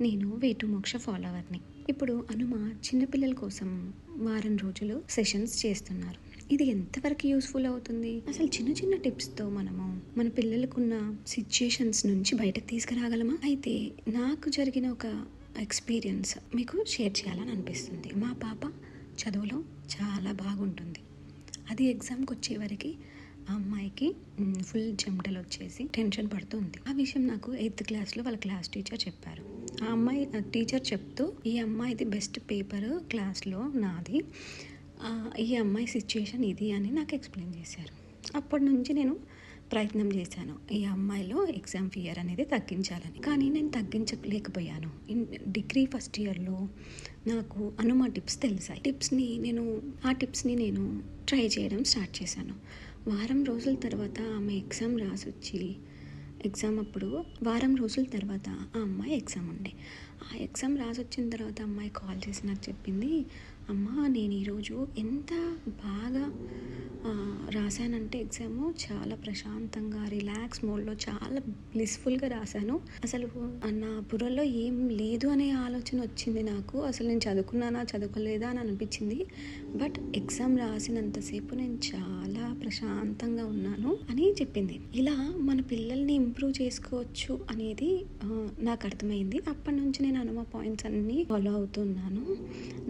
నేను వేటు మోక్ష ఫాలోవర్ని. ఇప్పుడు హనుమ చిన్నపిల్లల కోసం వారం రోజులు సెషన్స్ చేస్తున్నారు. ఇది ఎంతవరకు యూస్ఫుల్ అవుతుంది? అసలు చిన్న చిన్న టిప్స్తో మనము మన పిల్లలకున్న సిచ్యుయేషన్స్ నుంచి బయటకు తీసుకురాగలమా? అయితే నాకు జరిగిన ఒక ఎక్స్పీరియన్స్ మీకు షేర్ చేయాలని అనిపిస్తుంది. మా పాప చదువులో చాలా బాగుంటుంది. అది ఎగ్జామ్కి వచ్చేవరకు ఆ అమ్మాయికి ఫుల్ చెమటలు వచ్చేసి టెన్షన్ పడుతుంది. ఆ విషయం నాకు 8th క్లాస్లో వాళ్ళ క్లాస్ టీచర్ చెప్పారు. ఆ అమ్మాయి టీచర్ చెప్తూ, ఈ అమ్మాయిది బెస్ట్ పేపర్ క్లాస్లో నాది, ఈ అమ్మాయి సిచ్యుయేషన్ ఇది అని నాకు ఎక్స్ప్లెయిన్ చేశారు. అప్పటి నుంచి నేను ప్రయత్నం చేశాను ఈ అమ్మాయిలో ఎగ్జామ్ ఫియర్ అనేది తగ్గించాలని. కానీ నేను తగ్గించలేకపోయాను. డిగ్రీ ఫస్ట్ ఇయర్లో నాకు హనుమ టిప్స్ తెలిసాయి. ఆ టిప్స్ని నేను ట్రై చేయడం స్టార్ట్ చేశాను. వారం రోజుల తర్వాత ఆమె ఎగ్జామ్ రాసొచ్చి, ఎగ్జామ్ అప్పుడు వారం రోజుల తర్వాత ఆ అమ్మాయి ఎగ్జామ్ ఉండే. ఆ ఎగ్జామ్ రాసొచ్చిన తర్వాత అమ్మాయి కాల్ చేసి నాకు చెప్పింది, అమ్మ నేను ఈరోజు ఎంత బాగా రాశానంటే ఎగ్జాము చాలా ప్రశాంతంగా రిలాక్స్ మోడ్లో చాలా బ్లిస్ఫుల్గా రాశాను. అసలు నా బుర్రలో ఏం లేదు అనే ఆలోచన వచ్చింది నాకు. అసలు నేను చదువుకున్నానా చదువుకోలేదా అని అనిపించింది. బట్ ఎగ్జామ్ రాసినంతసేపు నేను చాలా ప్రశాంతంగా ఉన్నాను అని చెప్పింది. ఇలా మన పిల్లల్ని ఇంప్రూవ్ చేసుకోవచ్చు అనేది నాకు అర్థమైంది. అప్పటి నుంచి నేను హనుమ పాయింట్స్ అన్నీ ఫాలో అవుతున్నాను.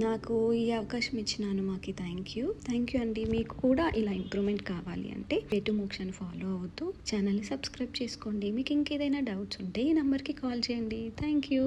నాకు ఈ అవకాశం ఇచ్చిన హనుమకి థ్యాంక్ యూ అండి. మీకు కూడా ఇలా ఇంప్రూవ్మెంట్ కావాలి అంటే వేటు మోక్షని ఫాలో అవుతూ ఛానల్ని సబ్స్క్రైబ్ చేసుకోండి. మీకు ఇంకేదైనా డౌట్స్ ఉంటే ఈ నెంబర్కి కాల్ చేయండి. Thank you.